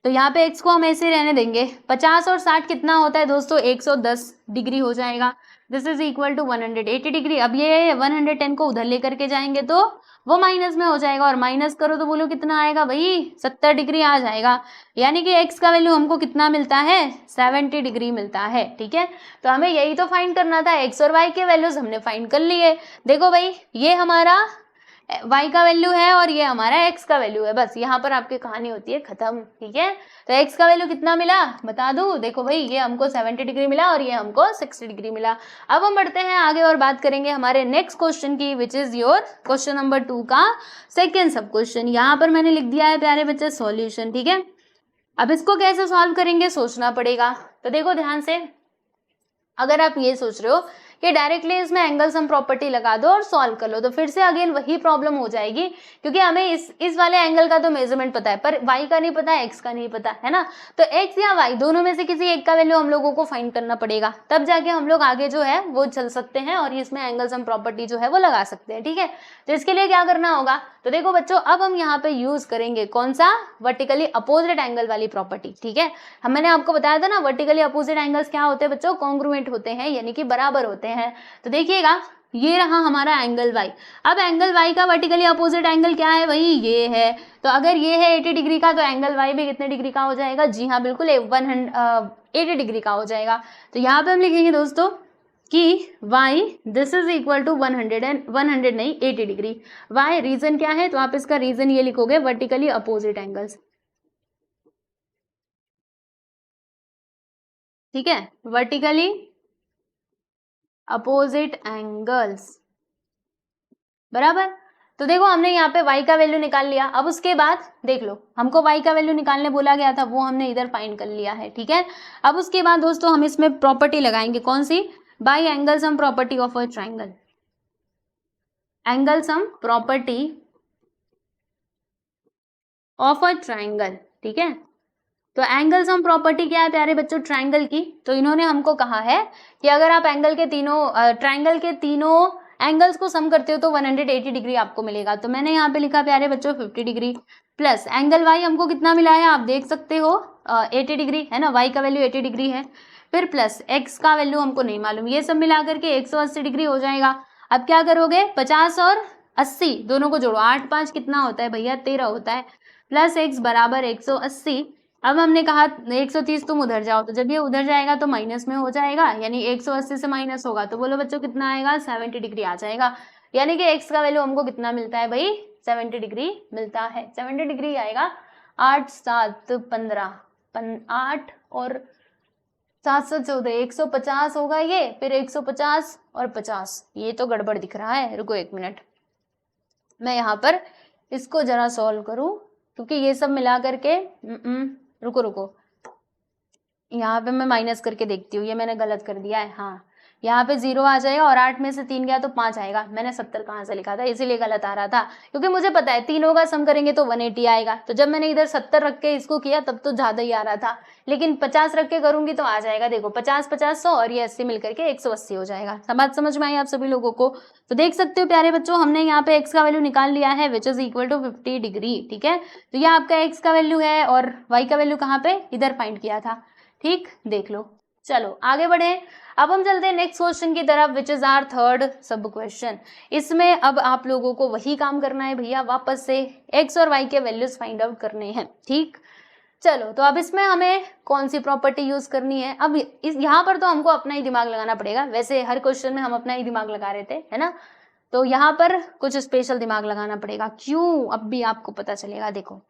Speaker 1: तो यहाँ पे x को हम ऐसे रहने देंगे, 50 और 60 कितना होता है दोस्तों 110 डिग्री हो जाएगा। This is equal to 180 degree. अब ये 110 को उधर लेकर के जाएंगे तो वो माइनस में हो जाएगा, और माइनस करो तो बोलो कितना आएगा भाई 70 डिग्री आ जाएगा, यानी कि x का वैल्यू हमको कितना मिलता है 70 डिग्री मिलता है, ठीक है। तो हमें यही तो फाइंड करना था, x और y के वैल्यूज हमने फाइंड कर लिए। देखो भाई ये हमारा y का वैल्यू है और ये हमारा x का वैल्यू है, बस यहाँ पर आपकी कहानी होती है खत्म, ठीक है। तो x का वैल्यू कितना मिला बता दूं, देखो भाई ये हमको 70 डिग्री मिला और ये हमको 60 डिग्री मिला। अब हम बढ़ते हैं आगे और बात करेंगे हमारे नेक्स्ट क्वेश्चन की, which is your question number 2 का सेकेंड सब क्वेश्चन। यहाँ पर मैंने लिख दिया है प्यारे बच्चे सॉल्यूशन, ठीक है। अब इसको कैसे सॉल्व करेंगे सोचना पड़ेगा। तो देखो ध्यान से, अगर आप ये सोच रहे हो कि डायरेक्टली इसमें एंगल सम प्रॉपर्टी लगा दो और सॉल्व कर लो, तो फिर से अगेन वही प्रॉब्लम हो जाएगी, क्योंकि हमें इस वाले एंगल का तो मेजरमेंट पता है पर y का नहीं पता, x का नहीं पता, है ना। तो x या y दोनों में से किसी एक का वैल्यू हम लोगों को फाइंड करना पड़ेगा, तब जाके हम लोग आगे जो है वो चल सकते हैं और इसमें एंगल सम प्रॉपर्टी जो है वो लगा सकते हैं, ठीक है। तो इसके लिए क्या करना होगा, तो देखो बच्चों अब हम यहाँ पे यूज करेंगे कौन सा, वर्टिकली अपोजिट एंगल वाली प्रॉपर्टी, ठीक है। मैंने आपको बताया था ना वर्टिकली अपोजिट एंगल्स क्या होते हैं बच्चों, कॉन्ग्रुएंट होते हैं, यानी कि बराबर होते हैं। तो देखिएगा ये रहा हमारा एंगल y। अब एंगल y का वर्टिकली अपोजिट एंगल क्या है भाई, ये है। तो अगर ये है 80 डिग्री का, तो एंगल y भी कितने डिग्री का हो जाएगा, जी हाँ बिल्कुल 80 डिग्री का हो जाएगा। तो यहाँ पे हम लिखेंगे दोस्तों कि y this is equal to 100 नहीं 80 डिग्री। y रीजन क्या है, तो आप इसका रीजन ये लिखोगे वर्टिकली अपोजिट एंगल्स, ठीक है, वर्टिकली अपोजिट एंगल्स, बराबर। तो देखो हमने यहाँ पे y का वैल्यू निकाल लिया। अब उसके बाद देख लो हमको y का वैल्यू निकालने बोला गया था, वो हमने इधर फाइंड कर लिया है, ठीक है। अब उसके बाद दोस्तों हम इसमें प्रॉपर्टी लगाएंगे, कौन सी, by angle sum property of a triangle, angle sum property of a triangle, ठीक है। तो एंगल सम प्रॉपर्टी क्या है प्यारे बच्चों, ट्राइंगल की। तो इन्होंने हमको कहा है कि अगर आप ट्राइंगल के तीनों एंगल्स को सम करते हो तो 180 डिग्री आपको मिलेगा। तो मैंने यहाँ पे लिखा प्यारे बच्चों 50 डिग्री प्लस एंगल वाई हमको कितना मिला है, आप देख सकते हो 80 डिग्री है ना, वाई का वैल्यू 80 डिग्री है, फिर प्लस एक्स का वैल्यू हमको नहीं मालूम, ये सब मिला करके 180 डिग्री हो जाएगा। अब क्या करोगे, 50 और 80 दोनों को जोड़ो, 8 5 कितना होता है भैया, 13 होता है, प्लस एक्स बराबर 180। अब हमने कहा 130 तुम उधर जाओ, तो जब ये उधर जाएगा तो माइनस में हो जाएगा, यानी 180 से माइनस होगा, तो बोलो बच्चों कितना आएगा, 70 डिग्री आ जाएगा। यानी कि x का वैल्यू हमको कितना मिलता है भाई, 70 डिग्री मिलता है, 70 डिग्री आएगा। 8 7 15 8 और 7 7 14 150 होगा ये, फिर 150 और 50, ये तो गड़बड़ दिख रहा है, रुको 1 मिनट मैं यहाँ पर इसको जरा सॉल्व करूं, क्योंकि ये सब मिला करके रुको यहाँ पे मैं माइनस करके देखती हूँ, ये मैंने गलत कर दिया है। हाँ यहाँ पे 0 आ जाएगा और 8 में से 3 गया तो 5 आएगा, मैंने 70 कहाँ से लिखा था, इसीलिए गलत आ रहा था, क्योंकि मुझे पता है तीनों का सम करेंगे तो 180 आएगा। तो जब मैंने इधर 70 रख के इसको किया तब तो ज्यादा ही आ रहा था, लेकिन 50 रख के करूंगी तो आ जाएगा, देखो 50 50 100 और ये 80 मिलकर के 180 हो जाएगा। सब बात समझ में आई आप सभी लोगों को। तो देख सकते हो प्यारे बच्चों हमने यहाँ पे x का वैल्यू निकाल लिया है which is equal to 50 degree, ठीक है। तो ये आपका x का वैल्यू है और y का वैल्यू कहाँ पे, इधर फाइंड किया था, ठीक, देख लो। चलो आगे बढ़े, अब हम चलते हैं नेक्स्ट क्वेश्चन की तरफ विच इज आवर थर्ड सब क्वेश्चन। इसमें अब आप लोगों को वही काम करना है भैया, वापस से x और y के वैल्यूज फाइंड आउट करने हैं, ठीक। चलो तो अब इसमें हमें कौन सी प्रॉपर्टी यूज करनी है, अब यहाँ पर तो हमको अपना ही दिमाग लगाना पड़ेगा, वैसे हर क्वेश्चन में हम अपना ही दिमाग लगा रहे थे, है ना। तो यहाँ पर कुछ स्पेशल दिमाग लगाना पड़ेगा, क्यों, अब भी आपको पता चलेगा। देखो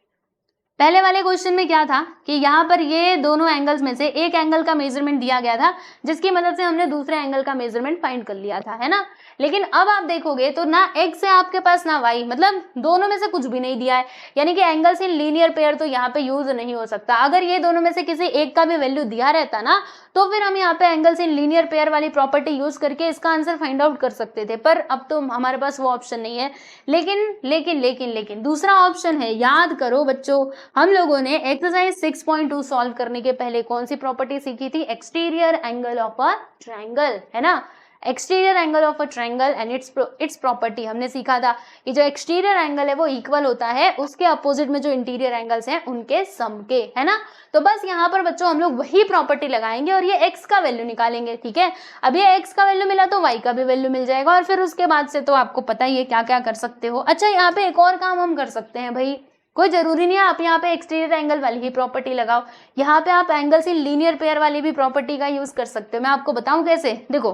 Speaker 1: पहले वाले क्वेश्चन में क्या था कि यहाँ पर ये दोनों एंगल्स में से एक एंगल का मेजरमेंट दिया गया था, जिसकी मदद से हमने दूसरे एंगल का मेजरमेंट फाइंड कर लिया था, है ना। लेकिन अब आप देखोगे तो ना x है आपके पास ना y, मतलब दोनों में से कुछ भी नहीं दिया है, यानी कि एंगल्स इन लीनियर पेयर तो यहाँ पे यूज नहीं हो सकता। अगर ये दोनों में से किसी एक का भी वैल्यू दिया रहता ना, तो फिर हम यहाँ पे एंगल्स इन लीनियर पेयर वाली प्रॉपर्टी यूज करके इसका आंसर फाइंड आउट कर सकते थे, पर अब तो हमारे पास वो ऑप्शन नहीं है। लेकिन दूसरा ऑप्शन है, याद करो बच्चों, हम लोगों ने एक्सरसाइज 6.2 सॉल्व करने के पहले कौन सी प्रॉपर्टी सीखी थी, exterior angle of a triangle, है ना। Exterior angle of a triangle and it's property हमने सीखा था कि जो एक्सटीरियर एंगल है वो इक्वल होता है उसके अपोजिट में जो इंटीरियर एंगल्स हैं उनके सम के, है ना। तो बस यहाँ पर बच्चों हम लोग वही प्रॉपर्टी लगाएंगे और ये x का वैल्यू निकालेंगे, ठीक है। अब ये x का वैल्यू मिला तो y का भी वैल्यू मिल जाएगा, और फिर उसके बाद से तो आपको पता ही है क्या क्या कर सकते हो। अच्छा यहाँ पे एक और काम हम कर सकते हैं भाई, कोई जरूरी नहीं है आप यहाँ पे एक्सटीरियर एंगल वाली ही प्रॉपर्टी लगाओ, यहाँ पे आप एंगल्स इन लीनियर पेयर वाली भी प्रॉपर्टी का यूज कर सकते हो। मैं आपको बताऊं कैसे, देखो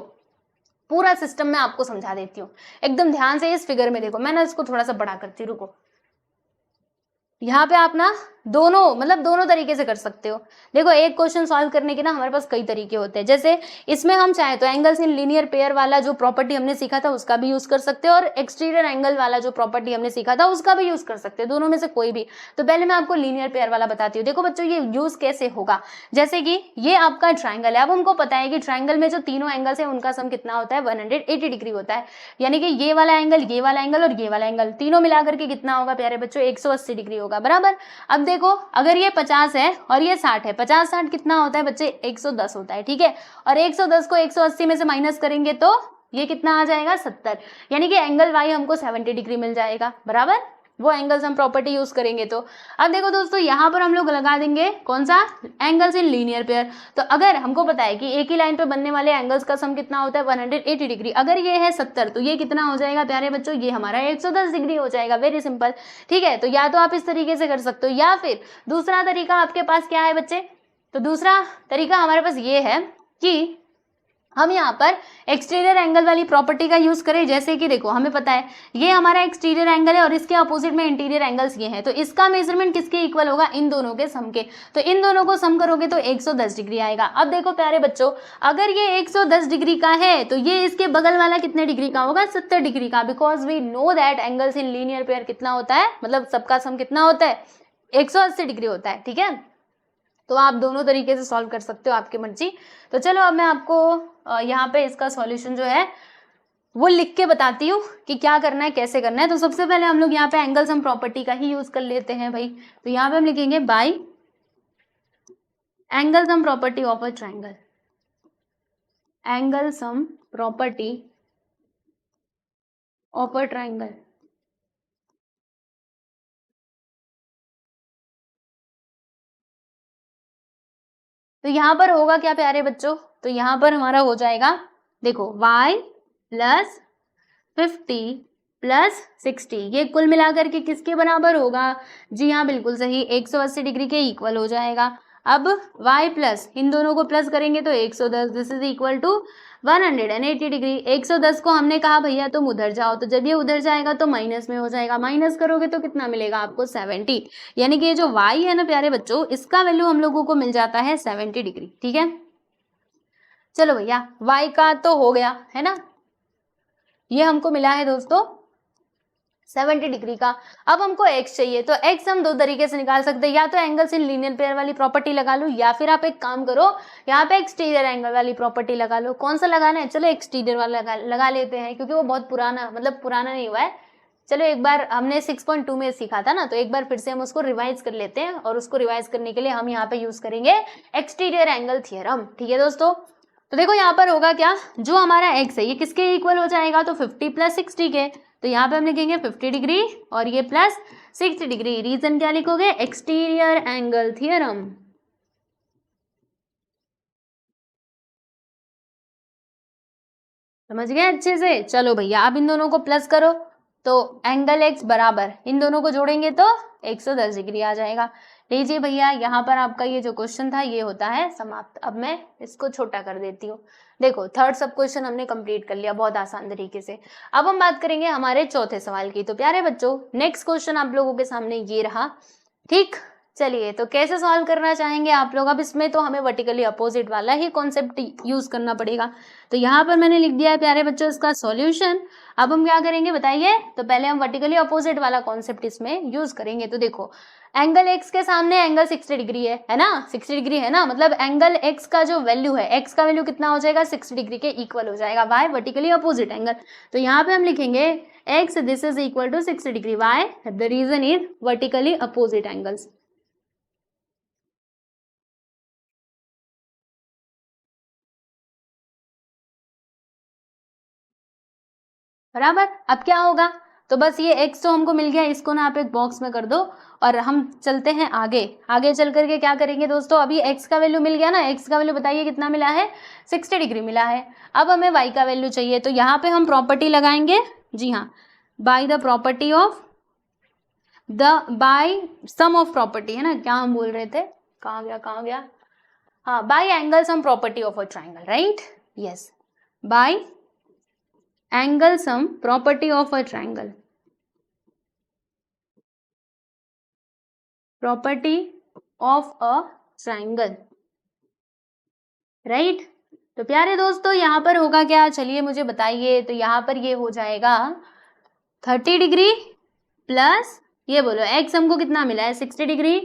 Speaker 1: पूरा सिस्टम मैं आपको समझा देती हूँ, एकदम ध्यान से इस फिगर में देखो, मैंने इसको थोड़ा सा बड़ा करती हूँ, रुको। यहाँ पे आप ना दोनों मतलब दोनों तरीके से कर सकते हो। देखो एक क्वेश्चन सॉल्व करने के ना हमारे पास कई तरीके होते हैं। जैसे इसमें हम चाहे तो एंगल्स इन लीनियर पेयर वाला जो प्रॉपर्टी हमने सीखा था उसका भी यूज कर सकते हो, और एक्सटीरियर एंगल वाला जो प्रॉपर्टी हमने सीखा था उसका भी यूज कर सकते हो, दोनों में से कोई भी। तो पहले मैं आपको लीनियर पेयर वाला बताती हूँ। देखो बच्चों ये यूज कैसे होगा, जैसे कि ये आपका ट्राइंगल है। अब हमको पता है कि ट्राइंगल में जो तीनों एंगल्स है उनका सम कितना होता है, 180 डिग्री होता है। यानी कि ये वाला एंगल, ये वाला एंगल और ये वाला एंगल तीनों मिलाकर के कितना होगा प्यारे बच्चों, 180 डिग्री होगा, बराबर। अब देखो अगर ये 50 है और ये 60 है, 50 60 कितना होता है बच्चे, 110 होता है, ठीक है। और 110 को 180 में से माइनस करेंगे तो ये कितना आ जाएगा, 70। यानी कि एंगल वाई हमको 70 डिग्री मिल जाएगा, बराबर। वो एंगल्स हम प्रॉपर्टी यूज करेंगे। तो अब देखो दोस्तों यहाँ पर हम लोग लगा देंगे कौन सा, एंगल्स इन लीनियर पेयर। तो अगर हमको पता है कि एक ही लाइन पे बनने वाले एंगल्स का सम कितना होता है, 180 डिग्री। अगर ये है 70 तो ये कितना हो जाएगा प्यारे बच्चों, ये हमारा 110 डिग्री हो जाएगा। वेरी सिंपल, ठीक है। तो या तो आप इस तरीके से कर सकते हो, या फिर दूसरा तरीका आपके पास क्या है बच्चे, तो दूसरा तरीका हमारे पास ये है कि हम यहाँ पर एक्सटीरियर एंगल वाली प्रॉपर्टी का यूज करें। जैसे कि देखो हमें पता है ये हमारा एक्सटीरियर एंगल है और इसके अपोजिट में इंटीरियर एंगल्स ये हैं, तो इसका मेजरमेंट किसके इक्वल होगा, इन दोनों के सम के। तो इन दोनों को सम करोगे तो 110 डिग्री आएगा। अब देखो प्यारे बच्चों अगर ये 110 डिग्री का है तो ये इसके बगल वाला कितने डिग्री का होगा, 70 डिग्री का, because we know that angles in linear pair कितना होता है, मतलब सबका सम कितना होता है, 180 डिग्री होता है, ठीक है। तो आप दोनों तरीके से सॉल्व कर सकते हो, आपकी मर्जी। तो चलो अब मैं आपको यहाँ पे इसका सॉल्यूशन जो है वो लिख के बताती हूँ कि क्या करना है, कैसे करना है। तो सबसे पहले हम लोग यहाँ पे एंगल सम प्रॉपर्टी का ही यूज कर लेते हैं भाई। तो यहाँ पे हम लिखेंगे bye angle sum property of a triangle, angle sum property of a triangle. तो यहाँ पर होगा क्या प्यारे बच्चों, तो यहाँ पर हमारा हो जाएगा, देखो y प्लस 50 प्लस 60 ये कुल मिलाकर के किसके बराबर होगा, जी हाँ बिल्कुल सही, 180 डिग्री के इक्वल हो जाएगा। अब y प्लस इन दोनों को प्लस करेंगे तो 110, this is equal to 180 degree. 110 को हमने कहा भैया तुम उधर जाओ, तो जब ये उधर जाएगा तो माइनस में हो जाएगा, माइनस करोगे तो कितना मिलेगा आपको, 70। यानी कि ये जो y है ना प्यारे बच्चों, इसका वैल्यू हम लोगों को मिल जाता है 70 डिग्री, ठीक है। चलो भैया y का तो हो गया है ना, ये हमको मिला है दोस्तों 70 डिग्री का। अब हमको x चाहिए, तो x हम दो तरीके से निकाल सकते हैं, या तो एंगल्स इन लीनियर पेयर वाली प्रॉपर्टी लगा लो, या फिर आप एक काम करो यहाँ पे एक्सटीरियर एंगल वाली प्रॉपर्टी लगा लो। कौन सा लगाना है, चलो एक्सटीरियर वाला लगा लेते हैं, क्योंकि वो बहुत पुराना, मतलब पुराना नहीं हुआ है। चलो एक बार हमने 6.2 में सीखा था ना, तो एक बार फिर से हम उसको रिवाइज कर लेते हैं, और उसको रिवाइज करने के लिए हम यहाँ पे यूज करेंगे एक्सटीरियर एंगल थ्योरम, ठीक है दोस्तों। तो देखो यहाँ पर होगा क्या, जो हमारा x है ये किसके इक्वल हो जाएगा, तो 50 प्लस 60 के। तो यहाँ पे हम लिखेंगे 50 डिग्री और ये प्लस 60 डिग्री। रीजन क्या लिखोगे, एक्सटीरियर एंगल थ्योरम। समझ गए अच्छे से। चलो भैया अब इन दोनों को प्लस करो, तो एंगल x बराबर इन दोनों को जोड़ेंगे तो 110 डिग्री आ जाएगा। लीजिए भैया यहाँ पर आपका ये जो क्वेश्चन था ये होता है समाप्त। अब मैं इसको छोटा कर देती हूँ। देखो थर्ड सब क्वेश्चन हमने कंप्लीट कर लिया बहुत आसान तरीके से। अब हम बात करेंगे हमारे चौथे सवाल की। तो प्यारे बच्चों नेक्स्ट क्वेश्चन आप लोगों के सामने ये रहा, ठीक। चलिए तो कैसे सॉल्व करना चाहेंगे आप लोग, अब इसमें तो हमें वर्टिकली अपोजिट वाला ही कॉन्सेप्ट यूज करना पड़ेगा। तो यहाँ पर मैंने लिख दिया है प्यारे बच्चों इसका सॉल्यूशन। अब हम क्या करेंगे बताइए, तो पहले हम वर्टिकली अपोजिट वाला कॉन्सेप्ट इसमें यूज करेंगे। तो देखो एंगल x के सामने एंगल 60 डिग्री है ना, 60 डिग्री है ना, मतलब एंगल x का जो वैल्यू है, x का वैल्यू कितना हो जाएगा, 60 डिग्री के इक्वल हो जाएगा। y वर्टिकली अपोजिट एंगल, तो यहाँ पे हम लिखेंगे x this is equal to 60 degree. y the reason is vertically opposite angles. बराबर। अब क्या होगा, तो बस ये x तो हमको मिल गया, इसको ना आप एक बॉक्स में कर दो और हम चलते हैं आगे। आगे चल करके क्या करेंगे दोस्तों, अभी x का वैल्यू मिल गया ना, x का वैल्यू बताइए कितना मिला है, 60 डिग्री मिला है। अब हमें y का वैल्यू चाहिए, तो यहाँ पे हम प्रॉपर्टी लगाएंगे, जी हाँ, by the property of by sum of property, है ना, क्या हम बोल रहे थे, कहाँ गया, हाँ, bye angle sum property of a triangle, right, yes, bye angle sum property of a triangle. Property of a triangle, right. तो प्यारे दोस्तों यहाँ पर होगा क्या, चलिए मुझे बताइए। तो यहाँ पर ये हो जाएगा 30 डिग्री प्लस ये बोलो x हमको कितना मिला है 60 डिग्री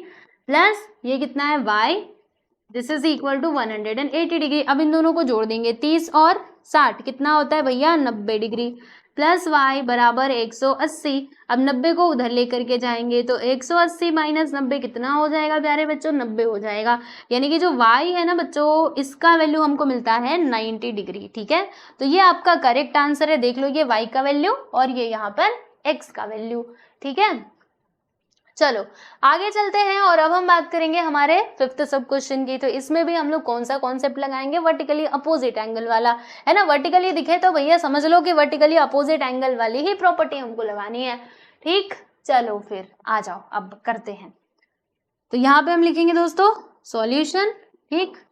Speaker 1: प्लस ये कितना है y, this is equal to 180 degree. अब इन दोनों को जोड़ देंगे 30 और 60 कितना होता है भैया 90 डिग्री प्लस y बराबर 180। अब 90 को उधर लेकर के जाएंगे तो 180 माइनस 90 कितना हो जाएगा प्यारे बच्चों 90 हो जाएगा। यानी कि जो y है ना बच्चों इसका वैल्यू हमको मिलता है 90 डिग्री, ठीक है। तो ये आपका करेक्ट आंसर है, देख लो ये y का वैल्यू और ये यहाँ पर x का वैल्यू, ठीक है। चलो आगे चलते हैं और अब हम बात करेंगे हमारे फिफ्थ सब क्वेश्चन की। तो इसमें भी हम लोग कौन सा कॉन्सेप्ट लगाएंगे, वर्टिकली अपोजिट एंगल वाला, है ना। वर्टिकली दिखे तो भैया समझ लो कि वर्टिकली अपोजिट एंगल वाली ही प्रॉपर्टी हमको लगानी है, ठीक। चलो फिर आ जाओ अब करते हैं। तो यहाँ पे हम लिखेंगे दोस्तों सॉल्यूशन, ठीक।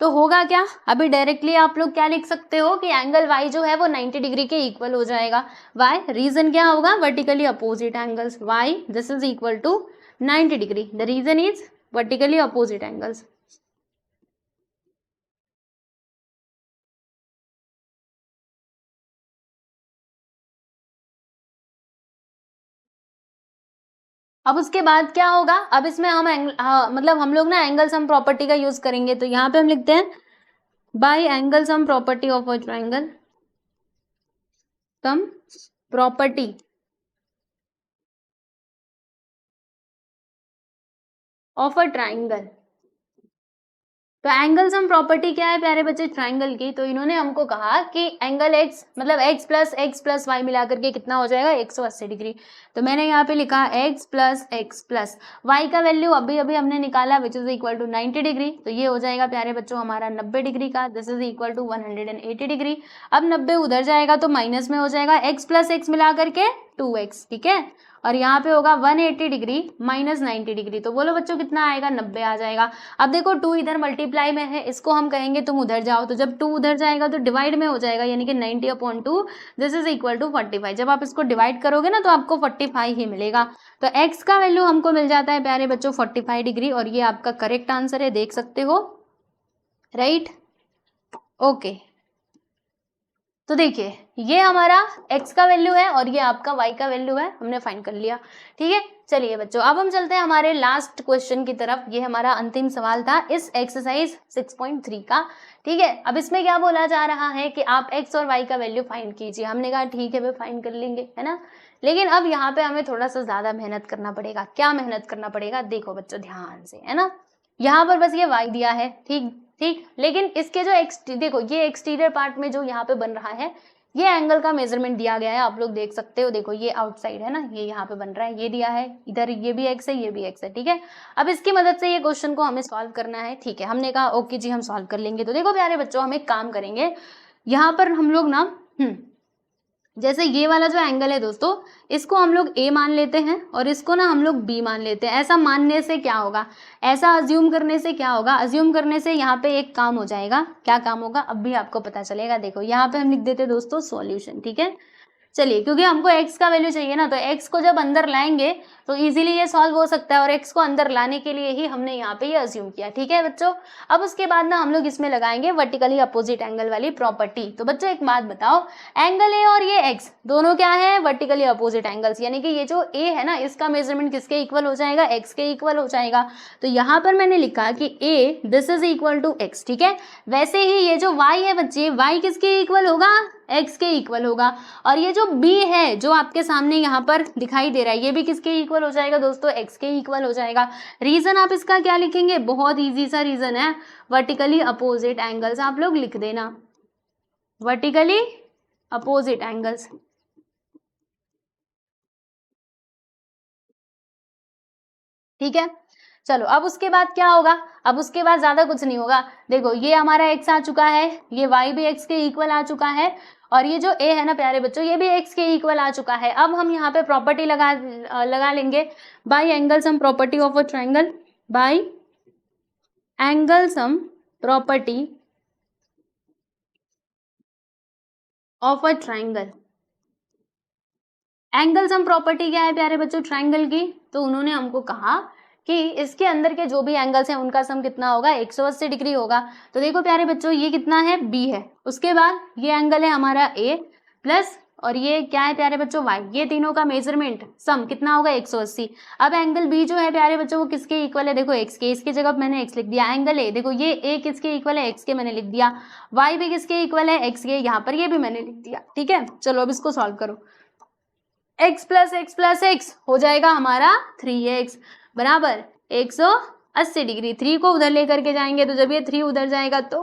Speaker 1: तो होगा क्या, अभी डायरेक्टली आप लोग क्या लिख सकते हो कि एंगल y जो है वो 90 डिग्री के इक्वल हो जाएगा। y रीजन क्या होगा, vertically opposite angles, y this is equal to 90 degree, the reason is vertically opposite angles. अब उसके बाद क्या होगा, अब इसमें हम मतलब हम लोग ना एंगल सम प्रॉपर्टी का यूज करेंगे। तो यहाँ पे हम लिखते हैं bye angle sum property of a triangle, some property of a triangle. तो एंगल सम प्रॉपर्टी क्या है प्यारे बच्चे ट्राइंगल की, तो इन्होंने हमको कहा कि एंगल x मतलब x प्लस y मिला करके कितना हो जाएगा 180 डिग्री। तो मैंने यहाँ पे लिखा x प्लस y का वैल्यू अभी अभी हमने निकाला which is equal to 90 degree. तो ये हो जाएगा प्यारे बच्चों हमारा 90 डिग्री का, this is equal to 180 degree. अब 90 उधर जाएगा तो माइनस में हो जाएगा x प्लस x मिला करके 2x, ठीक है। और यहाँ पे होगा 180 डिग्री माइनस 90 डिग्री, तो बोलो बच्चों कितना आएगा 90 आ जाएगा। अब देखो 2 इधर मल्टीप्लाई में है, इसको हम कहेंगे तुम उधर जाओ, तो जब 2 उधर जाएगा तो डिवाइड में हो जाएगा, यानी कि 90/2 दिस इज इक्वल टू 45। जब आप इसको डिवाइड करोगे ना तो आपको 45 ही मिलेगा। तो x का वैल्यू हमको मिल जाता है प्यारे बच्चों 45 डिग्री, और ये आपका करेक्ट आंसर है, देख सकते हो, राइट। ओके तो देखिए ये हमारा x का वैल्यू है और ये आपका y का वैल्यू है, हमने फाइंड कर लिया, ठीक है। चलिए बच्चों अब हम चलते हैं हमारे लास्ट क्वेश्चन की तरफ। ये हमारा अंतिम सवाल था इस एक्सरसाइज 6.3 का, ठीक है। अब इसमें क्या बोला जा रहा है कि आप x और y का वैल्यू फाइंड कीजिए। हमने कहा ठीक है वे फाइंड कर लेंगे, है ना। लेकिन अब यहाँ पे हमें थोड़ा सा ज्यादा मेहनत करना पड़ेगा। क्या मेहनत करना पड़ेगा, देखो बच्चों ध्यान से, है ना। यहाँ पर बस ये y दिया है, ठीक ठीक, लेकिन इसके जो देखो ये एक्सटीरियर पार्ट में जो यहाँ पे बन रहा है ये एंगल का मेजरमेंट दिया गया है, आप लोग देख सकते हो। देखो ये आउटसाइड है ना, ये यहाँ पे बन रहा है, ये दिया है, इधर ये भी x है ये भी x है, ठीक है। अब इसकी मदद से ये क्वेश्चन को हमें सॉल्व करना है, ठीक है। हमने कहा ओके जी हम सॉल्व कर लेंगे। तो देखो प्यारे बच्चों हम एक काम करेंगे, यहाँ पर हम लोग ना जैसे ये वाला जो एंगल है दोस्तों इसको हम लोग a मान लेते हैं और इसको ना हम लोग b मान लेते हैं। ऐसा मानने से क्या होगा, ऐसा अज्यूम करने से क्या होगा, अज्यूम करने से यहाँ पे एक काम हो जाएगा। क्या काम होगा अब भी आपको पता चलेगा। देखो यहाँ पे हम लिख देते हैं दोस्तों सॉल्यूशन, ठीक है। चलिए क्योंकि हमको x का वैल्यू चाहिए ना, तो x को जब अंदर लाएंगे तो इजीली ये सॉल्व हो सकता है, और x को अंदर लाने के लिए ही हमने यहाँ पे ये अज्यूम किया, ठीक है बच्चों। अब उसके बाद ना हम लोग इसमें लगाएंगे वर्टिकली अपोजिट एंगल वाली प्रॉपर्टी। तो बच्चों एक बात बताओ, एंगल a और ये x दोनों क्या है वर्टिकली अपोजिट एंगल्स, यानी कि ये जो a है ना इसका मेजरमेंट किसके इक्वल हो जाएगा, x के इक्वल हो जाएगा। तो यहाँ पर मैंने लिखा कि a this is equal to x, ठीक है। वैसे ही ये जो y है बच्चे y किसके इक्वल होगा, x के इक्वल होगा। और ये जो b है जो आपके सामने यहाँ पर दिखाई दे रहा है ये भी किसके इक्वल हो जाएगा दोस्तों, x के इक्वल हो जाएगा। रीजन आप इसका क्या लिखेंगे, बहुत इजी सा रीजन है, वर्टिकली अपोजिट एंगल्स आप लोग लिख देना, वर्टिकली अपोजिट एंगल्स, ठीक है। चलो अब उसके बाद क्या होगा, अब उसके बाद ज्यादा कुछ नहीं होगा। देखो ये हमारा x आ चुका है, ये y भी x के इक्वल आ चुका है, और ये जो a है ना प्यारे बच्चों ये भी x के इक्वल आ चुका है। अब हम यहाँ पे प्रॉपर्टी लगा लेंगे, bye angle sum property of a triangle, bye angle sum property of a triangle. Angle sum property क्या है प्यारे बच्चों ट्रायंगल की, तो उन्होंने हमको कहा कि इसके अंदर के जो भी एंगल्स हैं उनका सम कितना होगा, 180 डिग्री होगा। तो देखो प्यारे बच्चों, ये कितना है, बी है, उसके बाद ये एंगल है हमारा ए प्लस, और ये क्या है प्यारे बच्चों, वाई, ये तीनों का मेजरमेंट सम कितना होगा, 180। अब एंगल बी जो है प्यारे बच्चों वो किसके इक्वल है, देखो एक्स के, इसकी जगह मैंने एक्स लिख दिया। एंगल ए, देखो ये ए किसके इक्वल है, एक्स के, मैंने लिख दिया। वाई भी किसके इक्वल है, एक्स के, यहाँ पर ये भी मैंने लिख दिया। ठीक है, चलो अब इसको सॉल्व करो। x प्लस एक्स हो जाएगा हमारा 3x बराबर 180 डिग्री। 3 को उधर लेकर के जाएंगे तो जब ये 3 उधर जाएगा तो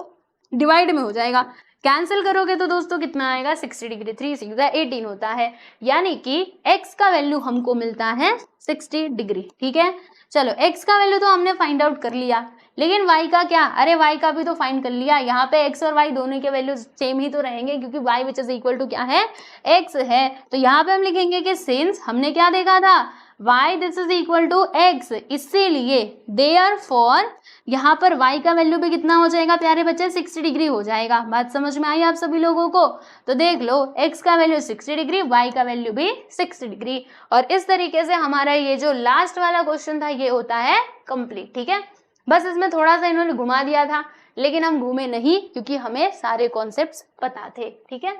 Speaker 1: डिवाइड में हो जाएगा, कैंसिल करोगे तो दोस्तों कितना आएगा, 60 डिग्री। 3 6 18 होता है, यानी कि x का वैल्यू हमको मिलता है 60 डिग्री। ठीक है, चलो x का वैल्यू तो हमने फाइंड आउट कर लिया, लेकिन y का क्या, अरे y का भी तो फाइंड कर लिया। यहाँ पे x और y दोनों के वैल्यू सेम ही तो रहेंगे, क्योंकि y which is equal to क्या है, x है। तो यहाँ पे हम लिखेंगे कि सिंस हमने क्या देखा था, y this is equal to x, इसीलिए देयरफॉर यहाँ पर y का वैल्यू भी कितना हो जाएगा प्यारे बच्चे, 60 डिग्री हो जाएगा। बात समझ में आई आप सभी लोगों को? तो देख लो, x का वैल्यू 60 डिग्री, y का वैल्यू भी 60 डिग्री। और इस तरीके से हमारा ये जो लास्ट वाला क्वेश्चन था ये होता है कंप्लीट। ठीक है, बस इसमें थोड़ा सा इन्होंने घुमा दिया था, लेकिन हम घूमे नहीं क्योंकि हमें सारे कॉन्सेप्ट्स पता थे। ठीक है,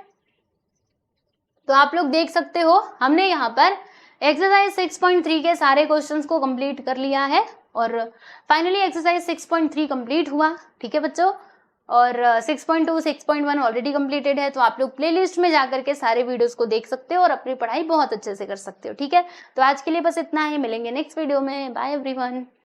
Speaker 1: तो आप लोग देख सकते हो हमने यहाँ पर एक्सरसाइज 6.3 के सारे क्वेश्चंस को कंप्लीट कर लिया है, और फाइनली एक्सरसाइज 6.3 कंप्लीट हुआ। ठीक है बच्चों, और 6.2 6.1 ऑलरेडी कंप्लीटेड है, तो आप लोग प्लेलिस्ट में जाकर के सारे वीडियोस को देख सकते हो और अपनी पढ़ाई बहुत अच्छे से कर सकते हो। ठीक है, तो आज के लिए बस इतना ही, मिलेंगे नेक्स्ट वीडियो में। Bye everyone.